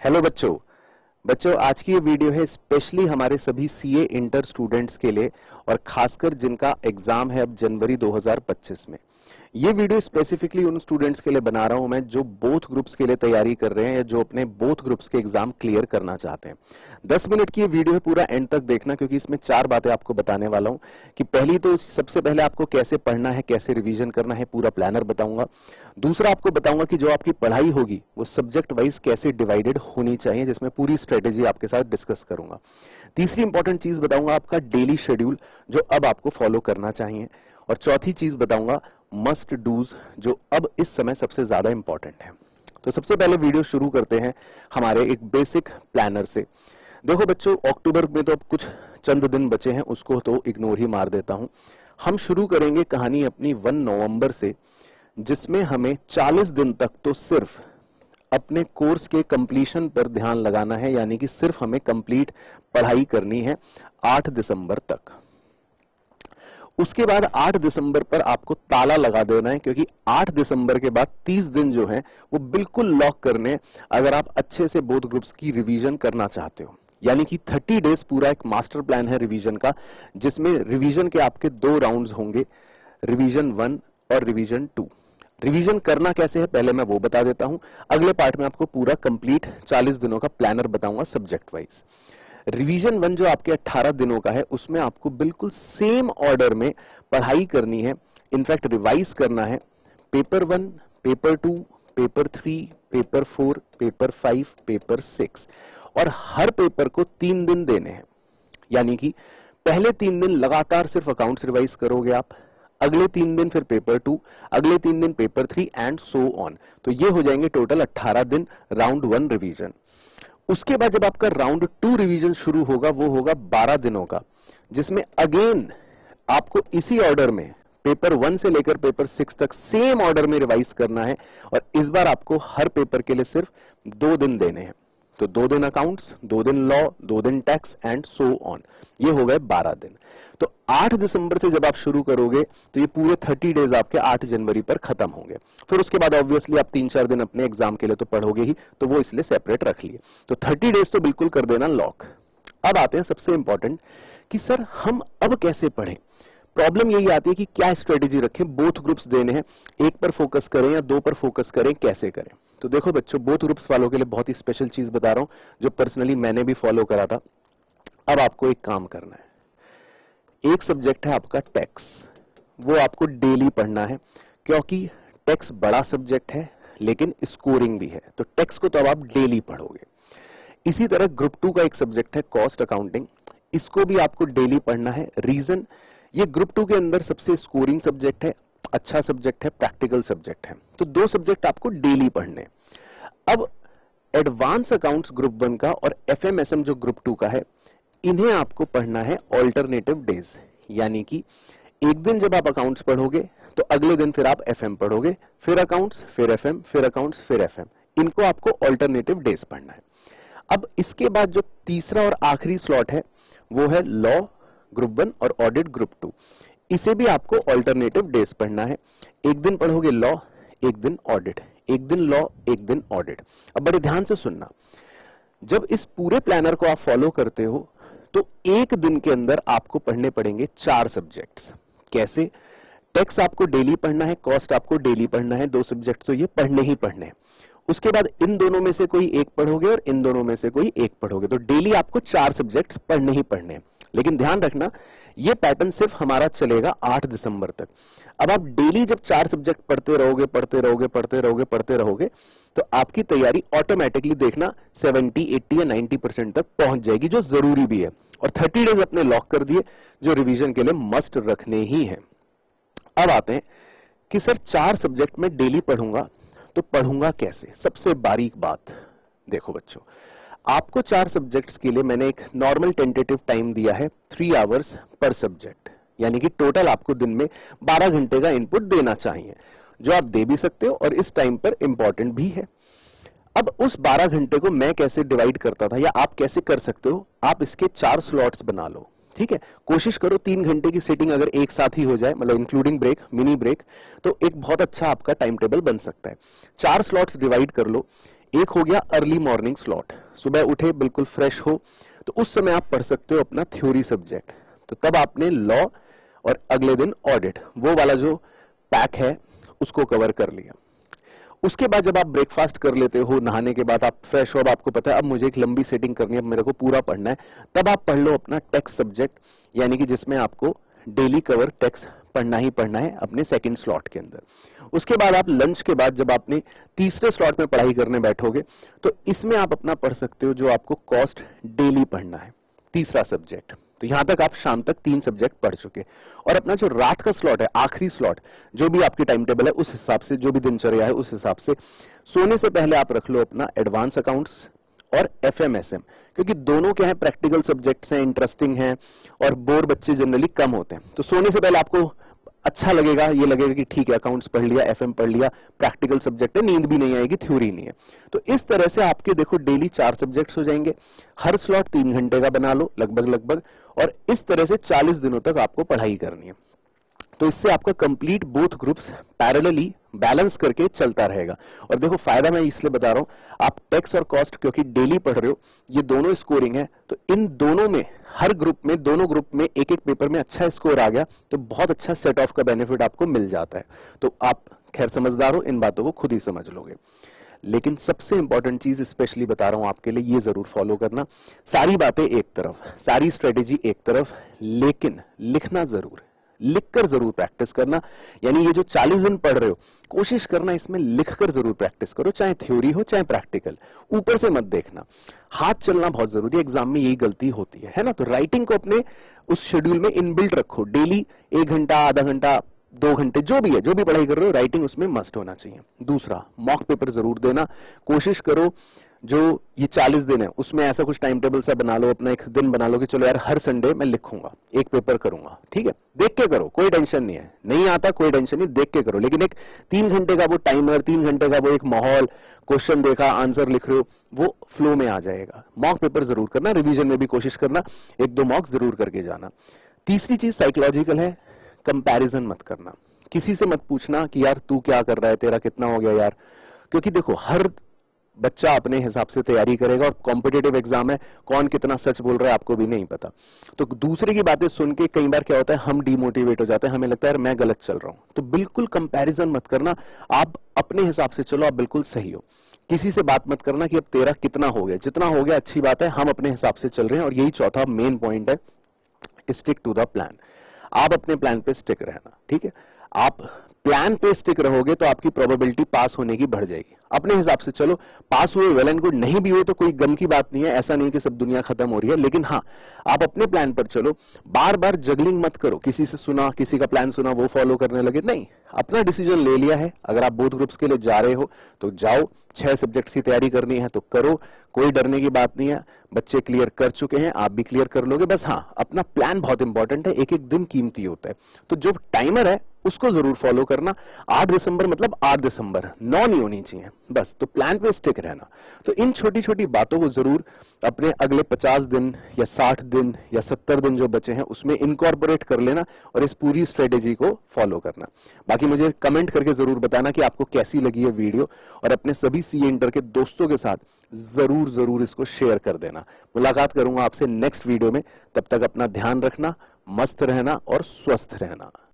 Hello बच्चों। आज की ये वीडियो है स्पेशली हमारे सभी सीए इंटर स्टूडेंट्स के लिए और खासकर जिनका एग्जाम है अब जनवरी 2025 में। ये वीडियो स्पेसिफिकली उन स्टूडेंट्स के लिए बना रहा हूं मैं जो बोथ ग्रुप्स के लिए तैयारी कर रहे हैं या जो अपने बोथ ग्रुप्स के एग्जाम क्लियर करना चाहते हैं। 10 मिनट की ये वीडियो है, पूरा एंड तक देखना क्योंकि इसमें 4 बातें आपको बताने वाला हूं कि पहली तो सबसे पहले आपको कैसे पढ़ना है, कैसे रिवीजन करना है, पूरा प्लानर बताऊंगा। दूसरा आपको बताऊंगा कि जो आपकी पढ़ाई होगी वो सब्जेक्ट वाइज कैसे डिवाइडेड होनी चाहिए, जिसमें पूरी स्ट्रेटेजी आपके साथ डिस्कस करूंगा। तीसरी इंपॉर्टेंट चीज बताऊंगा आपका डेली शेड्यूल जो अब आपको फॉलो करना चाहिए। और चौथी चीज बताऊंगा मस्ट डूज जो अब इस समय सबसे ज्यादा इंपॉर्टेंट है। तो सबसे पहले वीडियो शुरू करते हैं हमारे एक बेसिक प्लानर से। देखो बच्चों, अक्टूबर में तो अब कुछ चंद दिन बचे हैं, उसको तो इग्नोर ही मार देता हूं। हम शुरू करेंगे कहानी अपनी 1 नवंबर से, जिसमें हमें 40 दिन तक तो सिर्फ अपने कोर्स के कंप्लीशन पर ध्यान लगाना है, यानी कि सिर्फ हमें कंप्लीट पढ़ाई करनी है 8 दिसंबर तक। उसके बाद 8 दिसंबर पर आपको ताला लगा देना है, क्योंकि 8 दिसंबर के बाद 30 दिन जो हैं वो बिल्कुल लॉक करने, अगर आप अच्छे से बोथ ग्रुप्स की रिवीजन करना चाहते हो। यानी कि 30 डेज पूरा एक मास्टर प्लान है रिवीजन का, जिसमें रिवीजन के आपके 2 राउंड्स होंगे, रिवीजन 1 और रिवीजन 2। रिवीजन करना कैसे है पहले मैं वो बता देता हूं। अगले पार्ट में आपको पूरा कंप्लीट 40 दिनों का प्लानर बताऊंगा सब्जेक्ट वाइज। रिवीजन 1 जो आपके 18 दिनों का है, उसमें आपको बिल्कुल सेम ऑर्डर में पढ़ाई करनी है, इनफैक्ट रिवाइज करना है। Paper 1, paper 2, paper 3, paper 4, paper 5, paper 6 और हर पेपर को 3 दिन देने हैं। यानी कि पहले 3 दिन लगातार सिर्फ अकाउंट्स रिवाइज करोगे आप, अगले 3 दिन फिर पेपर 2, अगले 3 दिन पेपर 3 एंड सो ऑन। तो ये हो जाएंगे टोटल 18 दिन राउंड 1 रिवीजन। उसके बाद जब आपका राउंड 2 रिवीजन शुरू होगा वो होगा 12 दिनों का, जिसमें अगेन आपको इसी ऑर्डर में पेपर 1 से लेकर पेपर 6 तक सेम ऑर्डर में रिवाइज करना है। और इस बार आपको हर पेपर के लिए सिर्फ 2 दिन देने हैं। तो 2 दिन अकाउंट्स, 2 दिन लॉ, 2 दिन टैक्स एंड सो ऑन। ये हो गए 12 दिन। तो 8 दिसंबर से जब आप शुरू करोगे तो ये पूरे 30 डेज आपके 8 जनवरी पर खत्म होंगे। फिर उसके बाद ऑब्वियसली आप 3-4 दिन अपने एग्जाम के लिए तो पढ़ोगे ही, तो वो इसलिए सेपरेट रख लिए। तो 30 डेज तो बिल्कुल कर देना लॉक। अब आते हैं सबसे इंपॉर्टेंट कि सर हम अब कैसे पढ़ें। प्रॉब्लम यही आती है कि क्या स्ट्रेटेजी रखें, बोथ ग्रुप्स देने हैं, एक पर फोकस करें या 2 पर फोकस करें, कैसे करें। तो देखो बच्चों, बोथ ग्रुप्स वालों के लिए बहुत ही स्पेशल चीज बता रहा हूं जो पर्सनली मैंने भी फॉलो करा था। अब आपको एक काम करना है। एक सब्जेक्ट है आपका टैक्स, वो आपको डेली पढ़ना है, क्योंकि टैक्स बड़ा सब्जेक्ट है लेकिन स्कोरिंग भी है। तो टैक्स को तो अब आप डेली पढ़ोगे। इसी तरह ग्रुप 2 का एक सब्जेक्ट है कॉस्ट अकाउंटिंग, इसको भी आपको डेली पढ़ना है। रीजन, ये ग्रुप 2 के अंदर सबसे स्कोरिंग सब्जेक्ट है, अच्छा सब्जेक्ट है, प्रैक्टिकल सब्जेक्ट है। तो 2 सब्जेक्ट आपको डेली पढ़ने। अब एडवांस अकाउंट्स ग्रुप 1 का और एफएमएसएम जो ग्रुप 2 का है, इन्हें आपको पढ़ना है ऑल्टरनेटिव डेज। यानी कि एक दिन जब आप अकाउंट्स पढ़ोगे तो अगले दिन फिर आप एफएम पढ़ोगे, फिर अकाउंट्स, फिर एफएम, फिर अकाउंट्स, फिर एफएम। इनको आपको ऑल्टरनेटिव डेज पढ़ना है। अब इसके बाद जो तीसरा और आखिरी स्लॉट है वो है लॉ ग्रुप 1 और ऑडिट ग्रुप 2। इसे भी आपको ऑल्टरनेटिव डेज पढ़ना है। एक दिन पढ़ोगे लॉ, एक दिन ऑडिट, एक दिन लॉ, एक दिन ऑडिट। अब बड़े ध्यान से सुनना, जब इस पूरे प्लानर को आप फॉलो करते हो तो एक दिन के अंदर आपको पढ़ने पड़ेंगे 4 सब्जेक्ट्स। कैसे? टैक्स आपको डेली पढ़ना है, कॉस्ट आपको डेली पढ़ना है, 2 सब्जेक्ट तो ये पढ़ने ही पढ़ने हैं। उसके बाद इन दोनों में से कोई एक पढ़ोगे और इन दोनों में से कोई एक पढ़ोगे। तो डेली आपको 4 सब्जेक्ट्स पढ़ने ही पढ़ने हैं। लेकिन ध्यान रखना, ये पैटर्न सिर्फ हमारा चलेगा 8 दिसंबर तक। अब आप डेली जब 4 सब्जेक्ट पढ़ते रहोगे पढ़ते रहोगे पढ़ते रहोगे पढ़ते रहोगे तो आपकी तैयारी ऑटोमेटिकली देखना 70, 80 या 90% तक पहुंच जाएगी, जो जरूरी भी है। और 30 डेज अपने लॉक कर दिए जो रिवीजन के लिए मस्ट रखने ही हैं। अब आते हैं कि सर 4 सब्जेक्ट में डेली पढ़ूंगा तो पढ़ूंगा कैसे। सबसे बारीक बात देखो बच्चों, आपको 4 सब्जेक्ट्स के लिए मैंने एक नॉर्मल टेंटेटिव टाइम दिया है 3 आवर्स पर सब्जेक्ट। यानी कि टोटल आपको दिन में 12 घंटे का इनपुट देना चाहिए, जो आप दे भी सकते हो और इस टाइम पर इंपॉर्टेंट भी है। अब उस 12 घंटे को मैं कैसे डिवाइड करता था या आप कैसे कर सकते हो, आप इसके 4 स्लॉट्स बना लो। ठीक है, कोशिश करो 3 घंटे की सेटिंग अगर एक साथ ही हो जाए, मतलब इंक्लूडिंग ब्रेक, मिनी ब्रेक, तो एक बहुत अच्छा आपका टाइम टेबल बन सकता है। 4 स्लॉट्स डिवाइड कर लो। एक हो गया अर्ली मॉर्निंग स्लॉट, सुबह उठे बिल्कुल फ्रेश हो तो उस समय आप पढ़ सकते हो अपना थ्योरी सब्जेक्ट, तो तब आपने लॉ और अगले दिन ऑडिट, वो वाला जो पैक है उसको कवर कर लिया। उसके बाद जब आप ब्रेकफास्ट कर लेते हो, नहाने के बाद आप फ्रेश हो, अब आपको पता है अब मुझे एक लंबी सेटिंग करनी है, अब मेरे को पूरा पढ़ना है, तब आप पढ़ लो अपना टेक्स्ट सब्जेक्ट, यानी कि जिसमें आपको डेली कवर टेक्स्ट पढ़ना ही पढ़ना है अपने सेकंड स्लॉट के अंदर। उसके बाद आप लंच के बाद जब आपने तीसरे स्लॉट में पढ़ाई करने बैठोगे तो इसमें आप अपना पढ़ सकते हो जो आपको कॉस्ट डेली पढ़ना है, तीसरा सब्जेक्ट। तो यहां तक आप शाम तक 3 सब्जेक्ट पढ़ चुके, और अपना जो रात का स्लॉट है, आखिरी स्लॉट, जो भी आपकी टाइम टेबल है उस हिसाब से, जो भी दिनचर्या है उस हिसाब से सोने से पहले आप रख लो अपना एडवांस अकाउंट्स और एफएमएसएम, क्योंकि दोनों क्या है प्रैक्टिकल सब्जेक्ट्स हैं, इंटरेस्टिंग हैं और बोर बच्चे जनरली कम होते हैं। तो सोने से पहले आपको अच्छा लगेगा, ये लगेगा कि ठीक है अकाउंट्स पढ़ लिया, एफएम पढ़ लिया, प्रैक्टिकल सब्जेक्ट है, नींद भी नहीं आएगी, थ्योरी नहीं है। तो इस तरह से आपके देखो डेली 4 सब्जेक्ट्स हो जाएंगे, हर स्लॉट 3 घंटे का बना लो लगभग, और इस तरह से 40 दिनों तक आपको पढ़ाई करनी है। तो इससे आपका complete both groups parallelly balance करके चलता रहेगा। और देखो फायदा मैं इसलिए बता रहा हूं, आप टेक्स्ट और कॉस्ट क्योंकि डेली पढ़ रहे हो, ये दोनों स्कोरिंग है, तो इन दोनों में हर ग्रुप में, दोनों ग्रुप में एक एक पेपर में अच्छा स्कोर आ गया तो बहुत अच्छा सेट ऑफ का बेनिफिट आपको मिल जाता है। तो आप खैर समझदार हो, इन बातों को खुद ही समझ लोगे। लेकिन सबसे इंपॉर्टेंट चीज स्पेशली बता रहा हूं आपके लिए, ये जरूर फॉलो करना, सारी बातें एक तरफ, सारी स्ट्रेटेजी एक तरफ, लेकिन लिखना जरूर, लिखकर जरूर प्रैक्टिस करना। यानी ये जो 40 दिन पढ़ रहे हो, कोशिश करना इसमें लिखकर जरूर प्रैक्टिस करो, चाहे थ्योरी हो चाहे प्रैक्टिकल, ऊपर से मत देखना। हाथ चलना बहुत जरूरी है, एग्जाम में यही गलती होती है ना। तो राइटिंग को अपने उस शेड्यूल में इनबिल्ट रखो, डेली 1 घंटा, आधा घंटा, 2 घंटे, जो भी है, जो भी पढ़ाई कर रहे हो, राइटिंग उसमें मस्ट होना चाहिए। दूसरा, मॉक पेपर जरूर देना, कोशिश करो जो ये 40 दिन है उसमें ऐसा कुछ टाइम टेबल सा बना लो, अपना एक दिन बना लो कि चलो यार हर संडे मैं लिखूंगा, एक पेपर करूंगा, ठीक है, देख के करो, कोई टेंशन नहीं है, नहीं आता कोई टेंशन नहीं, देख के करो, लेकिन एक 3 घंटे का वो टाइमर, 3 घंटे का वो एक माहौल, क्वेश्चन देखा, आंसर लिख रहे हो, वो फ्लो में आ जाएगा। मॉक पेपर जरूर करना, रिवीजन में भी कोशिश करना, 1-2 मॉक जरूर करके जाना। तीसरी चीज साइकोलॉजिकल है, कंपैरिजन मत करना, किसी से मत पूछना कि यार तू क्या कर रहा है, तेरा कितना हो गया यार, क्योंकि देखो हर बच्चा अपने हिसाब से तैयारी करेगा, और कॉम्पिटिटिव एग्जाम है, कौन कितना सच बोल रहा है आपको भी नहीं पता। तो दूसरे की बातें सुन के कई बार क्या होता है, हम डिमोटिवेट हो जाते हैं, हमें लगता है मैं गलत चल रहा हूं। तो बिल्कुल कंपैरिजन मत करना, आप अपने हिसाब से चलो, आप बिल्कुल सही हो। किसी से बात मत करना कि अब तेरा कितना हो गया, जितना हो गया अच्छी बात है, हम अपने हिसाब से चल रहे हैं। और यही चौथा मेन पॉइंट है, स्टिक टू द प्लान। आप अपने प्लान पे स्टिक रहना, ठीक है। आप प्लान पे स्टिक रहोगे तो आपकी प्रोबेबिलिटी पास होने की बढ़ जाएगी। अपने हिसाब से चलो, पास हुए वेल एंड गुड, नहीं भी हुए तो कोई गम की बात नहीं है, ऐसा नहीं कि सब दुनिया खत्म हो रही है, लेकिन हाँ आप अपने प्लान पर चलो, बार बार जगलिंग मत करो, किसी से सुना, किसी का प्लान सुना वो फॉलो करने लगे, नहीं, अपना डिसीजन ले लिया है। अगर आप बोथ ग्रुप्स के लिए जा रहे हो तो जाओ, 6 सब्जेक्ट्स की तैयारी करनी है तो करो, कोई डरने की बात नहीं है, बच्चे क्लियर कर चुके हैं, आप भी क्लियर कर लोगे। बस हाँ, अपना प्लान बहुत इंपॉर्टेंट है, एक एक दिन कीमती होता है, तो जो टाइमर है उसको जरूर फॉलो करना। 8 दिसंबर मतलब 8 दिसंबर, 9 नहीं होनी चाहिए बस, तो प्लान पे स्टिक रहना। तो इन छोटी छोटी बातों को जरूर अपने अगले 50 दिन या 60 दिन या 70 दिन जो बचे हैं उसमें इनकॉर्पोरेट कर लेना, और इस पूरी स्ट्रेटेजी को फॉलो करना। बाकी मुझे कमेंट करके जरूर बताना कि आपको कैसी लगी है वीडियो, और अपने सभी सीए इंटर के दोस्तों के साथ जरूर जरूर इसको शेयर कर देना। मुलाकात करूंगा आपसे नेक्स्ट वीडियो में, तब तक अपना ध्यान रखना, मस्त रहना और स्वस्थ रहना।